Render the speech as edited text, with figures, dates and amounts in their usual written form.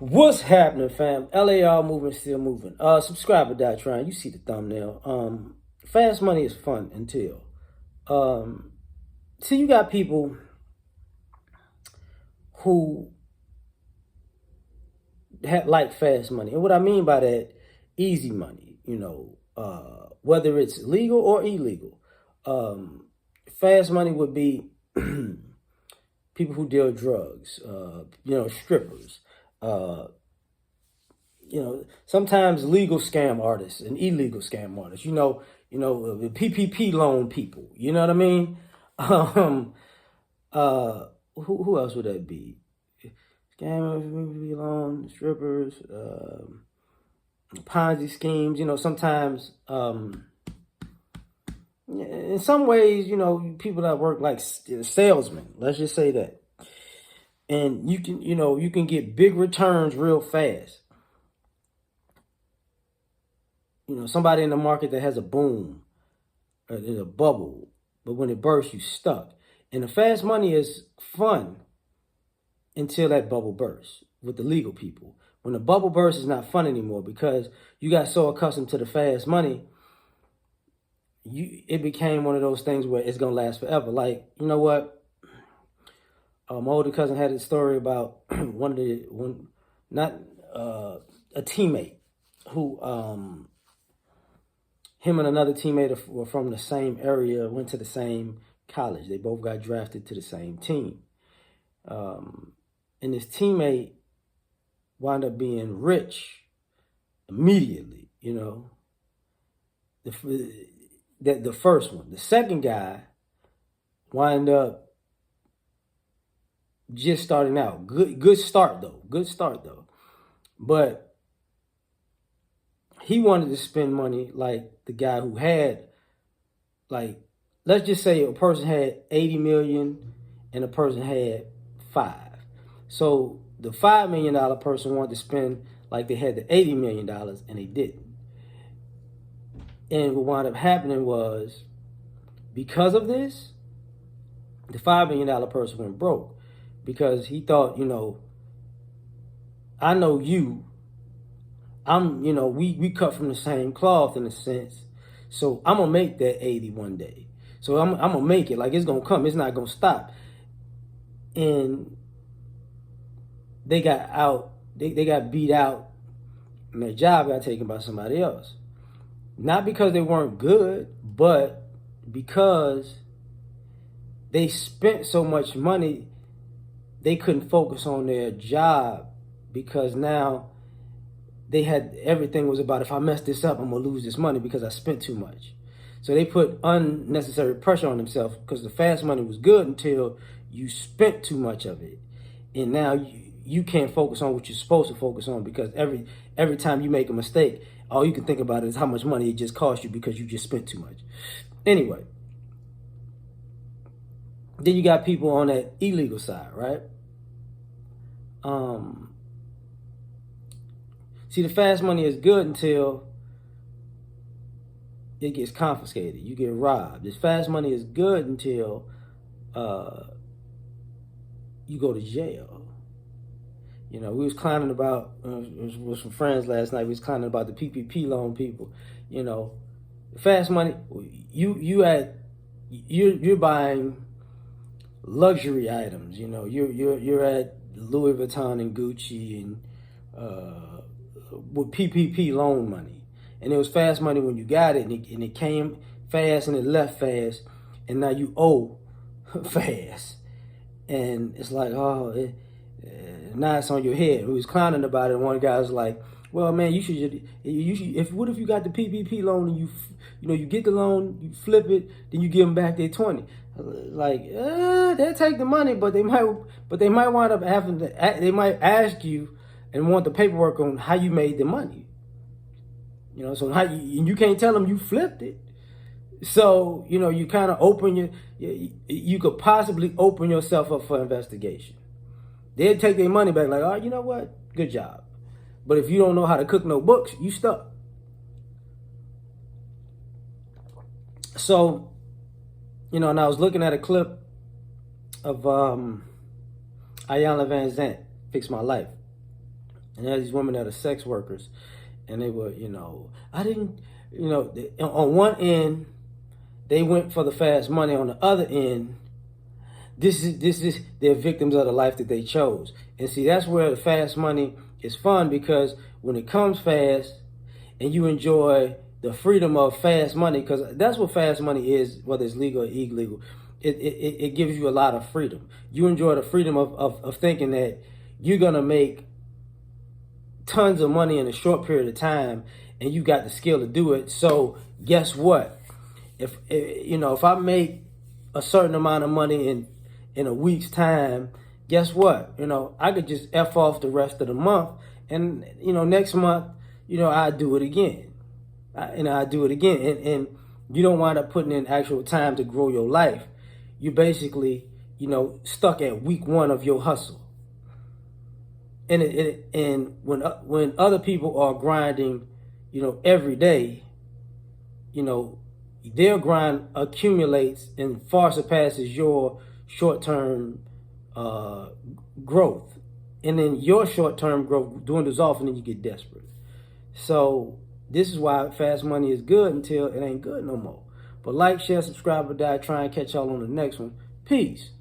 What's happening, fam? L.A.R. movement still moving. Subscribe or die trying. You see the thumbnail. Fast money is fun until. Um, see, you got people who like fast money, and what I mean by that, easy money. Whether it's legal or illegal. Fast money would be people who deal drugs. Strippers. Uh, sometimes legal scam artists and illegal scam artists, the PPP loan people, you know what I mean? Um, who else would that be? Scammers, PPP loan, strippers, Ponzi schemes, sometimes, in some ways, people that work like salesmen, let's just say that. And you can get big returns real fast. Somebody in the market that has a boom, in a bubble, but when it bursts, you stuck. And the fast money is fun until that bubble bursts with the legal people. When the bubble bursts, it's not fun anymore because you got so accustomed to the fast money, it became one of those things where it's gonna last forever. Like, you know what? My older cousin had a story about a teammate who him and another teammate were from the same area, went to the same college. They both got drafted to the same team. And this teammate wound up being rich immediately, the first one. The second guy wound up just starting out. Good start though. But he wanted to spend money like the guy who had, like, let's just say a person had 80 million and a person had 5. So the $5 million person wanted to spend like they had the $80 million and they didn't. And what wound up happening was, because of this, the $5 million person went broke because he thought, I know you. We cut from the same cloth in a sense. So I'm gonna make that 80 one day. So I'm gonna make it. Like, it's gonna come. It's not gonna stop. And they got out. They got beat out, and their job got taken by somebody else. Not because they weren't good, but because they spent so much money, they couldn't focus on their job because now they had, everything was about, if I mess this up, I'm gonna lose this money because I spent too much. So they put unnecessary pressure on themselves because the fast money was good until you spent too much of it. And now you can't focus on what you're supposed to focus on because every time you make a mistake, all you can think about is how much money it just cost you because you just spent too much. Anyway, then you got people on that illegal side, right? See, the fast money is good until it gets confiscated. You get robbed. This fast money is good until you go to jail. We was clowning about, with some friends last night, we was clowning about the PPP loan people. Fast money, you're buying luxury items. You're at Louis Vuitton and Gucci and with PPP loan money, and it was fast money when you got it, and it came fast and it left fast, and now you owe fast, and it's like, now it's on your head. We was clowning about it, and one guy was like, well, man, you should what if you got the PPP loan and you get the loan, you flip it, then you give them back their 20. Like, they'll take the money, but they might wind up having to, they might ask you and want the paperwork on how you made the money. So you can't tell them you flipped it. So, you kind of you could possibly open yourself up for investigation. They'll take their money back like, oh, you know what? Good job. But if you don't know how to cook no books, you stuck. So, and I was looking at a clip of Ayanna Van Zant, Fix My Life. And there are these women that are sex workers, and they were, I didn't, on one end, they went for the fast money. On the other end, this is they're victims of the life that they chose. And see, that's where the fast money is fun, because when it comes fast and you enjoy the freedom of fast money, because that's what fast money is, whether it's legal or illegal. It gives you a lot of freedom. You enjoy the freedom of thinking that you're gonna make tons of money in a short period of time, and you got the skill to do it. So guess what? If I make a certain amount of money in a week's time, guess what? I could just F off the rest of the month, and next month, I do it again. I do it again, and you don't wind up putting in actual time to grow your life. You're basically, stuck at week one of your hustle. And when other people are grinding, every day, their grind accumulates and far surpasses your short-term growth. And then your short-term growth dwindles off, and then you get desperate. So this is why fast money is good until it ain't good no more. But like, share, subscribe, or die. Try and catch y'all on the next one. Peace.